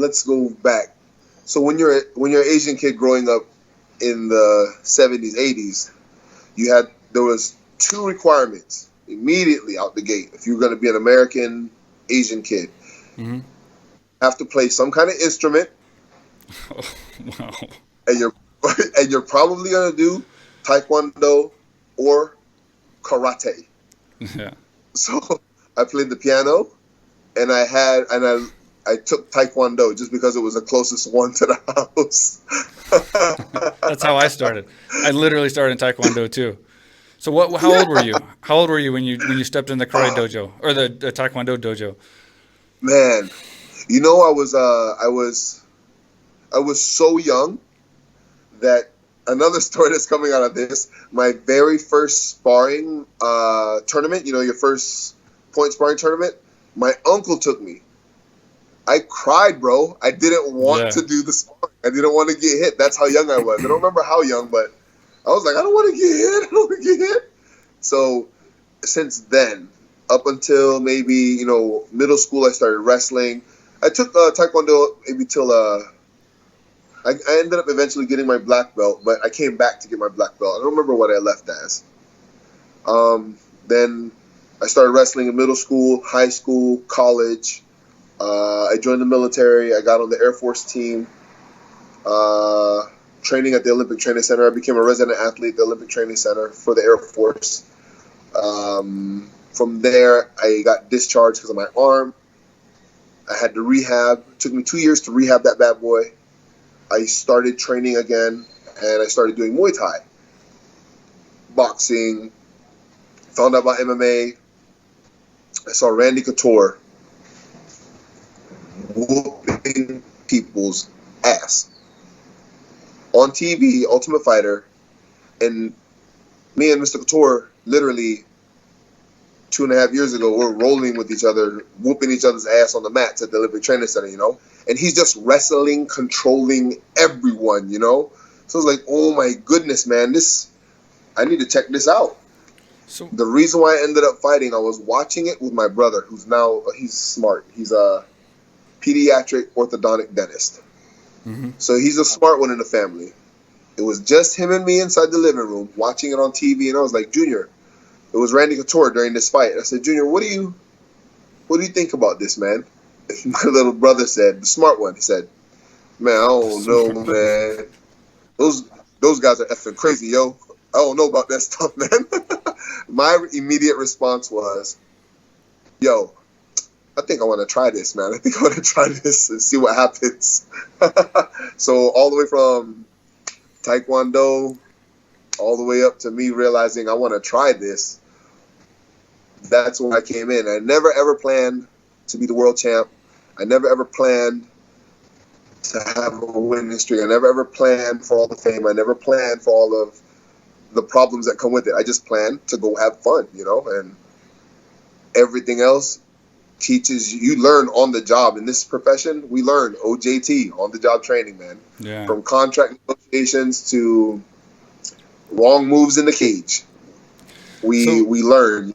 let's go back. So when you're an Asian kid growing up in the 70s, 80s, there was two requirements immediately out the gate. If you were going to be an American Asian kid, Mm-hmm. have to play some kind of instrument, Oh, wow. and you're probably going to do taekwondo or karate. Yeah. So I played the piano, and I took taekwondo just because it was the closest one to the house. That's how I started. I literally started in Taekwondo too. So how old were you? How old were you when you stepped in the karate dojo or the Taekwondo dojo? Man, I was so young that another story that's coming out of this, my very first sparring tournament, your first point sparring tournament, my uncle took me. I cried, bro. I didn't want to do the sparring. I didn't want to get hit. That's how young I was. I don't remember how young, but I was like, I don't want to get hit. I don't want to get hit. So since then, up until maybe, middle school, I started wrestling. I took Taekwondo maybe till I ended up eventually getting my black belt, but I came back to get my black belt. I don't remember what I left as. Then I started wrestling in middle school, high school, college. I joined the military. I got on the Air Force team, training at the Olympic Training Center. I became a resident athlete at the Olympic Training Center for the Air Force. From there, I got discharged because of my arm. I had to rehab. It took me 2 years to rehab that bad boy. I started training again, and I started doing Muay Thai, boxing, found out about MMA. I saw Randy Couture whooping people's ass on TV, Ultimate Fighter, and me and Mr. Couture literally 2.5 years ago were rolling with each other, whooping each other's ass on the mats at the Olympic Training Center, and he's just wrestling, controlling everyone, So I was like, oh my goodness, man, I need to check this out. So The reason why I ended up fighting, I was watching it with my brother, he's smart. He's a pediatric orthodontic dentist. mhm. So he's a smart one in the family. It was just him and me inside the living room watching it on TV, and I was like, Junior, it was Randy Couture during this fight. I said, Junior, what do you think about this, man? My little brother said, the smart one, he said, man, I don't know, man. Those guys are effing crazy, yo. I don't know about that stuff, man. My immediate response was, yo, I think I want to try this, man. I think I want to try this and see what happens. So all the way from Taekwondo all the way up to me realizing I want to try this, that's when I came in. I never ever planned to be the world champ. I never ever planned to have a winning streak. I never ever planned for all the fame. I never planned for all of the problems that come with it. I just planned to go have fun, and everything else teaches you learn on the job. In this profession, we learn OJT, on the job training, man. Yeah. From contract negotiations to wrong moves in the cage. We learn.